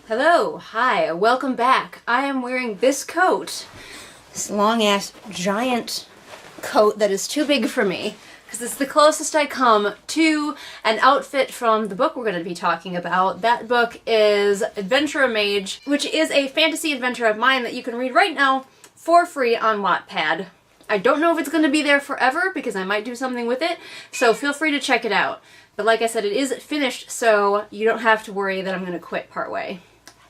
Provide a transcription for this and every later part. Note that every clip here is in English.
Hello, hi, welcome back. I am wearing this coat, this long-ass giant coat that is too big for me, because it's the closest I come to an outfit from the book we're going to be talking about. That book is Adventure Mage, which is a fantasy adventure of mine that you can read right now for free on Wattpad. I don't know if it's going to be there forever, because I might do something with it, so feel free to check it out. But like I said, it is finished, so you don't have to worry that I'm going to quit partway.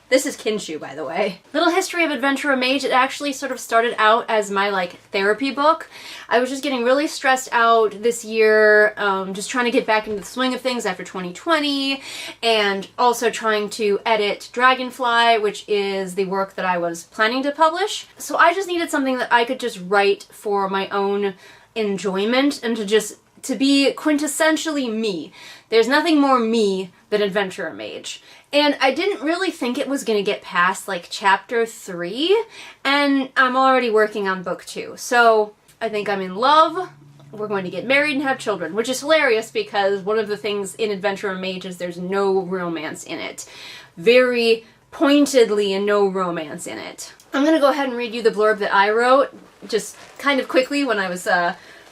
This is Kinshu, by the way. Little history of Adventure Mage. It actually sort of started out as my, therapy book. I was just getting really stressed out this year, just trying to get back into the swing of things after 2020, and also trying to edit Dragonfly, which is the work that I was planning to publish. So I just needed something that I could just write for my own enjoyment, and to be quintessentially me. There's nothing more me than Adventure Mage. And I didn't really think it was going to get past, chapter 3, and I'm already working on book 2. So I think I'm in love, we're going to get married and have children, which is hilarious because one of the things in Adventure Mage is there's no romance in it. Very pointedly, no romance in it. I'm going to go ahead and read you the blurb that I wrote, just kind of quickly when I was,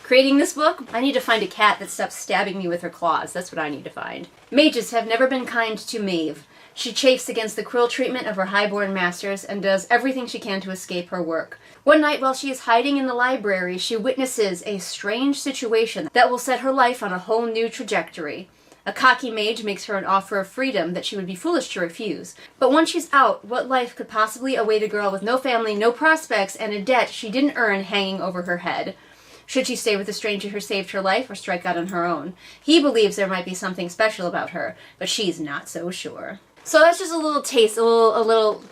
creating this book. I need to find a cat that stops stabbing me with her claws. That's what I need to find. Mages have never been kind to Maeve. She chafes against the cruel treatment of her highborn masters and does everything she can to escape her work. One night while she is hiding in the library, she witnesses a strange situation that will set her life on a whole new trajectory. A cocky mage makes her an offer of freedom that she would be foolish to refuse. But once she's out, what life could possibly await a girl with no family, no prospects, and a debt she didn't earn hanging over her head? Should she stay with the stranger who saved her life or strike out on her own? He believes there might be something special about her, but she's not so sure. So that's just a little taste, a little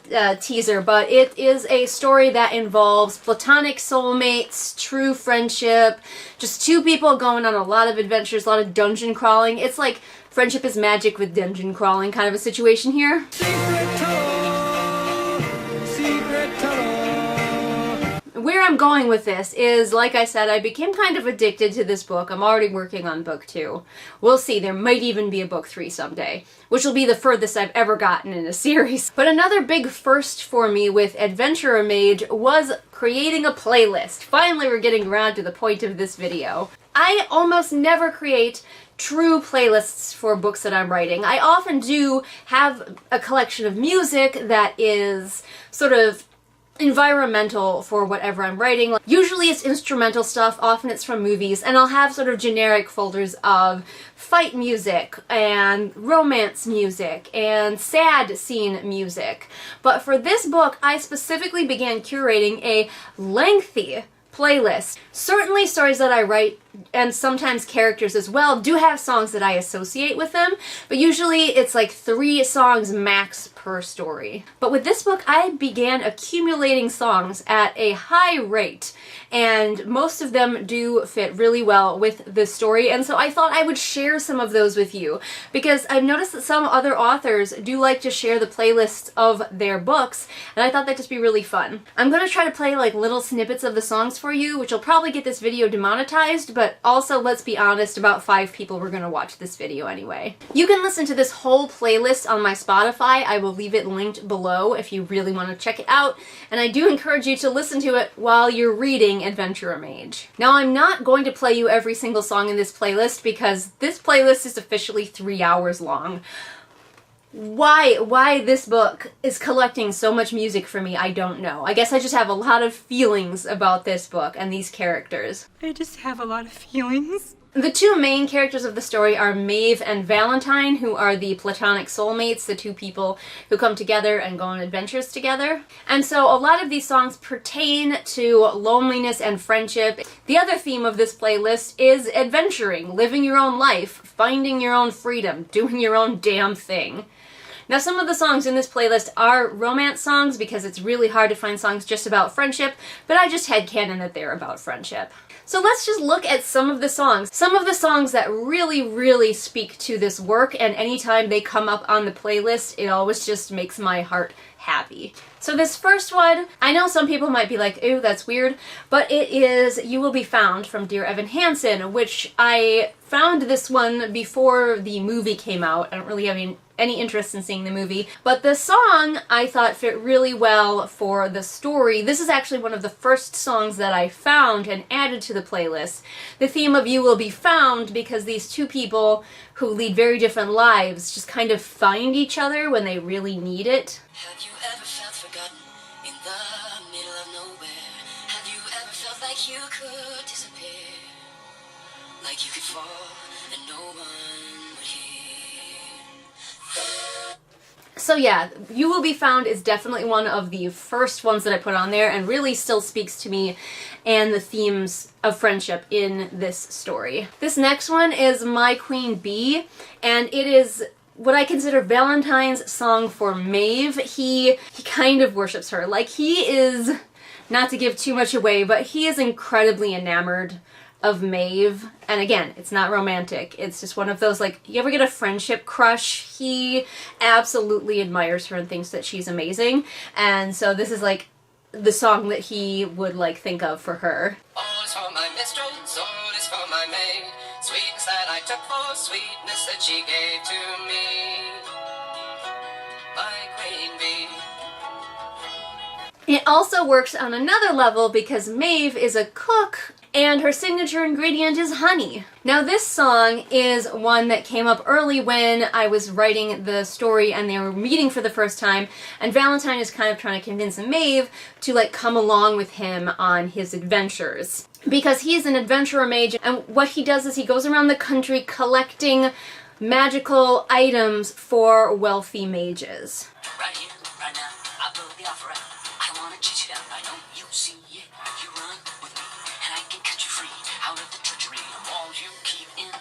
teaser, but it is a story that involves platonic soulmates, true friendship, just two people going on a lot of adventures, a lot of dungeon crawling. It's like friendship is magic with dungeon crawling kind of a situation here. Secret tunnel, secret tunnel. Where I'm going with this is, like I said, I became kind of addicted to this book. I'm already working on book 2. We'll see, there might even be a book 3 someday, which will be the furthest I've ever gotten in a series. But another big first for me with Adventure Mage was creating a playlist. Finally, we're getting around to the point of this video. I almost never create true playlists for books that I'm writing. I often do have a collection of music that is sort of environmental for whatever I'm writing. Usually it's instrumental stuff, often it's from movies, and I'll have sort of generic folders of fight music and romance music and sad scene music. But for this book, I specifically began curating a lengthy playlist. Certainly stories that I write, and sometimes characters as well, do have songs that I associate with them, but usually it's 3 songs max per story. But with this book, I began accumulating songs at a high rate, and most of them do fit really well with the story, and so I thought I would share some of those with you, because I've noticed that some other authors do like to share the playlists of their books, and I thought that'd just be really fun. I'm going to try to play little snippets of the songs for you, which will probably get this video demonetized, but also, let's be honest, about 5 people were going to watch this video anyway. You can listen to this whole playlist on my Spotify. I will leave it linked below if you really want to check it out, and I do encourage you to listen to it while you're reading Adventure Mage. Now, I'm not going to play you every single song in this playlist because this playlist is officially 3 hours long. Why this book is collecting so much music for me, I don't know. I guess I just have a lot of feelings about this book and these characters. I just have a lot of feelings. The 2 main characters of the story are Maeve and Valentine, who are the platonic soulmates, the 2 people who come together and go on adventures together. And so a lot of these songs pertain to loneliness and friendship. The other theme of this playlist is adventuring, living your own life, finding your own freedom, doing your own damn thing. Now, some of the songs in this playlist are romance songs because it's really hard to find songs just about friendship, but I just headcanon that they're about friendship. So let's just look at some of the songs. Some of the songs that really speak to this work, and anytime they come up on the playlist, it always just makes my heart happy. So this first one, I know some people might be like, ew, that's weird, but it is You Will Be Found from Dear Evan Hansen, which I found this one before the movie came out. I don't really have any interest in seeing the movie. But the song I thought fit really well for the story. This is actually one of the first songs that I found and added to the playlist. The theme of You Will Be Found, because these two people who lead very different lives just kind of find each other when they really need it. Have you ever felt forgotten in the middle of nowhere? Have you ever felt like you could disappear? Like you could fall and no one would hear? So yeah, You Will Be Found is definitely one of the first ones that I put on there and really still speaks to me and the themes of friendship in this story. This next one is My Queen Bee, and it is what I consider Valentine's song for Maeve. He kind of worships her. Like, he is, not to give too much away, but he is incredibly enamored of Maeve. And again, it's not romantic. It's just one of those, like, you ever get a friendship crush? He absolutely admires her and thinks that she's amazing. And so this is like the song that he would like think of for her. All is for my mistress, all is for my maid. Sweetness that I took for sweetness that she gave to me. My queen bee. It also works on another level because Maeve is a cook and her signature ingredient is honey. Now this song is one that came up early when I was writing the story and they were meeting for the first time, and Valentine is kind of trying to convince Maeve to like come along with him on his adventures. Because he's an adventurer mage, and what he does is he goes around the country collecting magical items for wealthy mages. Right here, right now, I blow the offer out. I wanna chase you down, I know you see it. You run with me, and I can cut you free out of the treachery of walls you keep in.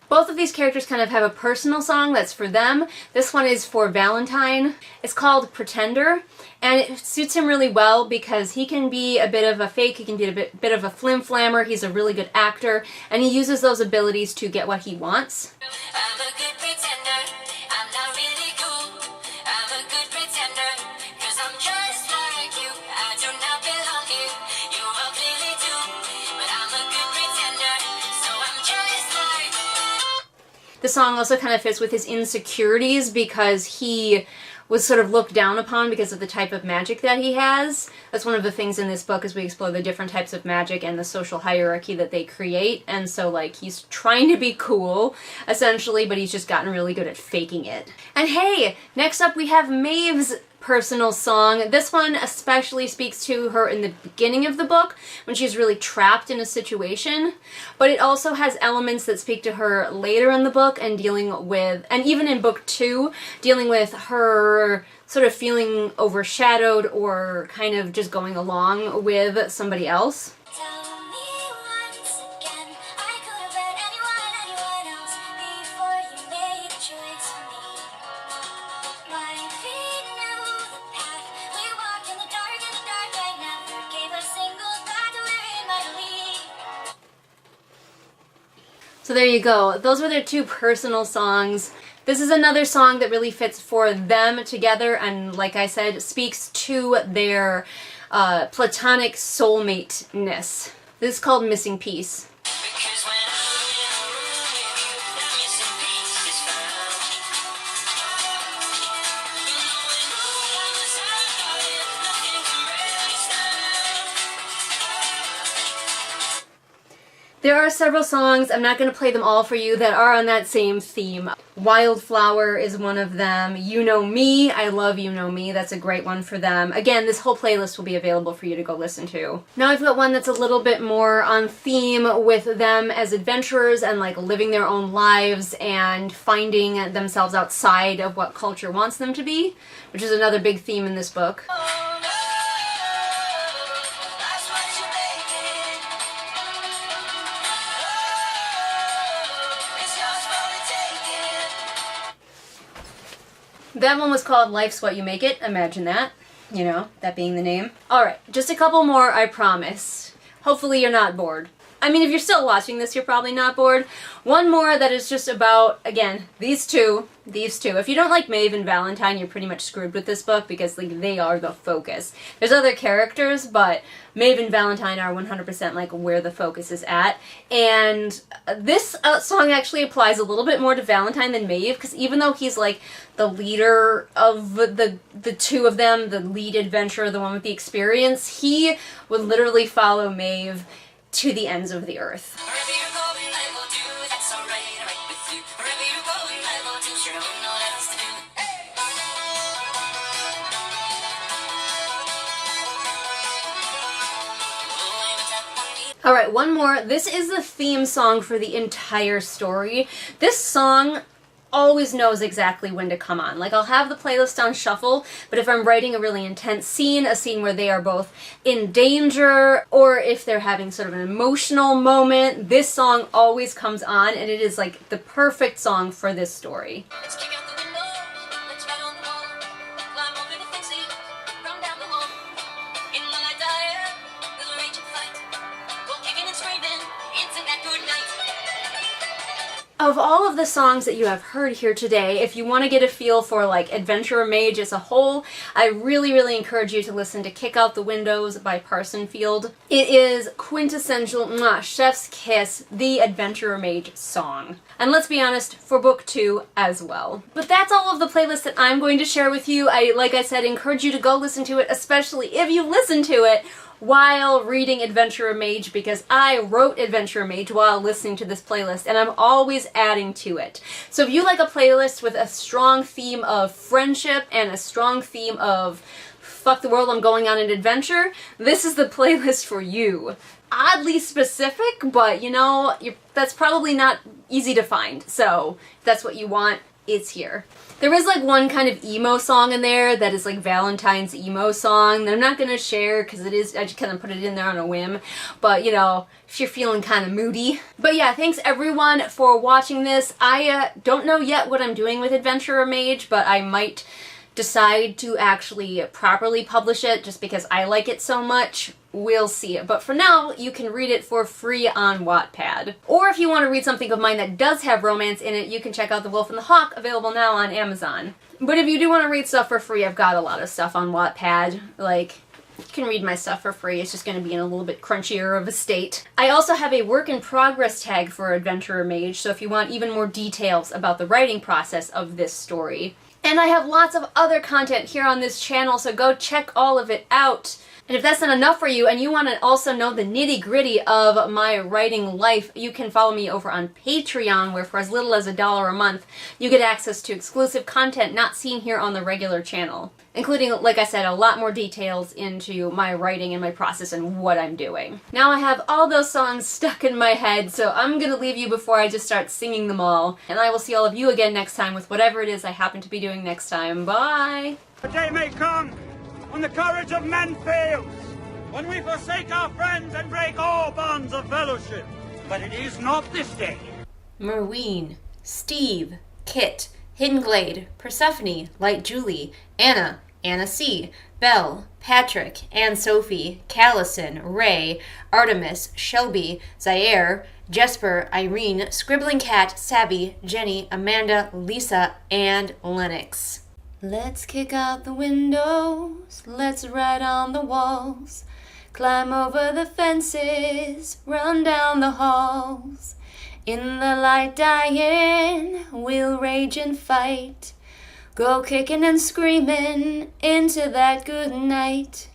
Both of these characters kind of have a personal song that's for them. This one is for Valentine. It's called Pretender, and it suits him really well because he can be a bit of a fake, he can be a bit of a flim-flammer, he's a really good actor, and he uses those abilities to get what he wants. I'm a good pretender, I'm not really cool. I'm a good pretender, 'cause I'm just like you. I do not belong here, you are clearly too. But I'm a good pretender, so I'm just like you. The song also kind of fits with his insecurities because he was sort of looked down upon because of the type of magic that he has. That's one of the things in this book, is we explore the different types of magic and the social hierarchy that they create. And so like he's trying to be cool essentially, but he's just gotten really good at faking it. And hey, next up we have Maeve's personal song. This one especially speaks to her in the beginning of the book when she's really trapped in a situation, but it also has elements that speak to her later in the book and dealing with, and even in book 2, dealing with her sort of feeling overshadowed or kind of just going along with somebody else. Tell me once again, I could have let anyone else before you made a choice for me. My feet knew the path, we walked in the dark, I never gave a single thought to where it might lead. So there you go. Those were their two personal songs. This is another song that really fits for them together and, like I said, speaks to their platonic soulmate-ness. This is called Missing Piece. Because when I'm in a room with you, that missing piece is found. Knowing who I was hiding, nothing can really stand. There are several songs, I'm not going to play them all for you, that are on that same theme. Wildflower is one of them. You Know Me, I love You Know Me, that's a great one for them. Again, this whole playlist will be available for you to go listen to. Now I've got one that's a little bit more on theme with them as adventurers and like living their own lives and finding themselves outside of what culture wants them to be, which is another big theme in this book. Oh, no, that's what you make it. Oh, it's yours for the taking. That one was called Life's What You Make It. Imagine that. You know, that being the name. Alright, just a couple more, I promise. Hopefully you're not bored. I mean, if you're still watching this, you're probably not bored. One more that is just about, again, these two. If you don't like Maeve and Valentine, you're pretty much screwed with this book because, like, they are the focus. There's other characters, but Maeve and Valentine are 100% like where the focus is at. And this song actually applies a little bit more to Valentine than Maeve, because even though he's like the leader of the two of them, the lead adventurer, the one with the experience, he would literally follow Maeve to the ends of the earth. Wherever you're going, I will do. That's alright, right with you. Wherever you're going, I will do. Sure, I won't know what else to do. Alright, one more. This is the theme song for the entire story. This song always knows exactly when to come on. Like, I'll have the playlist on shuffle, but if I'm writing a really intense scene, a scene where they are both in danger, or if they're having sort of an emotional moment, this song always comes on, and it is like the perfect song for this story. Let's kick out the window. Let's ride on the wall. Climb over the fence, run down the hall. In the light dire, we'll rage and fight. Go kicking and screaming into that good night. Of all of the songs that you have heard here today, if you want to get a feel for like Adventurer Mage as a whole, I really encourage you to listen to Kick Out the Windows by Parsonfield. It is quintessential, chef's kiss, the Adventurer Mage song. And let's be honest, for book 2 as well. But that's all of the playlist that I'm going to share with you. Like I said, encourage you to go listen to it, especially if you listen to it while reading Adventurer Mage, because I wrote Adventurer Mage while listening to this playlist, and I'm always adding to it. So if you like a playlist with a strong theme of friendship and a strong theme of fuck the world, I'm going on an adventure, this is the playlist for you. Oddly specific, but you know, that's probably not easy to find. So if that's what you want, it's here. There is like one kind of emo song in there that is like Valentine's emo song that I'm not going to share because I just kind of put it in there on a whim. But you know, if you're feeling kind of moody. But yeah, thanks everyone for watching this. I don't know yet what I'm doing with Adventurer Mage, but I might decide to actually properly publish it just because I like it so much. We'll see. But for now, you can read it for free on Wattpad. Or if you want to read something of mine that does have romance in it, you can check out The Wolf and the Hawk, available now on Amazon. But if you do want to read stuff for free, I've got a lot of stuff on Wattpad. Like, you can read my stuff for free. It's just going to be in a little bit crunchier of a state. I also have a work in progress tag for Adventurer Mage, so if you want even more details about the writing process of this story. And I have lots of other content here on this channel, so go check all of it out. And if that's not enough for you, and you want to also know the nitty-gritty of my writing life, you can follow me over on Patreon, where for as little as $1 a month, you get access to exclusive content not seen here on the regular channel. Including, like I said, a lot more details into my writing and my process and what I'm doing. Now I have all those songs stuck in my head, so I'm gonna leave you before I just start singing them all. And I will see all of you again next time with whatever it is I happen to be doing next time. Bye! A day may come when the courage of men fails, when we forsake our friends and break all bonds of fellowship. But it is not this day. Merween, Steve, Kit, Hidden Glade, Persephone, Light Julie, Anna, Anna C., Belle, Patrick, Anne Sophie, Callison, Ray, Artemis, Shelby, Zaire, Jesper, Irene, Scribbling Cat, Sabby, Jenny, Amanda, Lisa, and Lennox. Let's kick out the windows, let's ride on the walls, climb over the fences, run down the halls. In the light dying, we'll rage and fight, go kicking and screaming into that good night.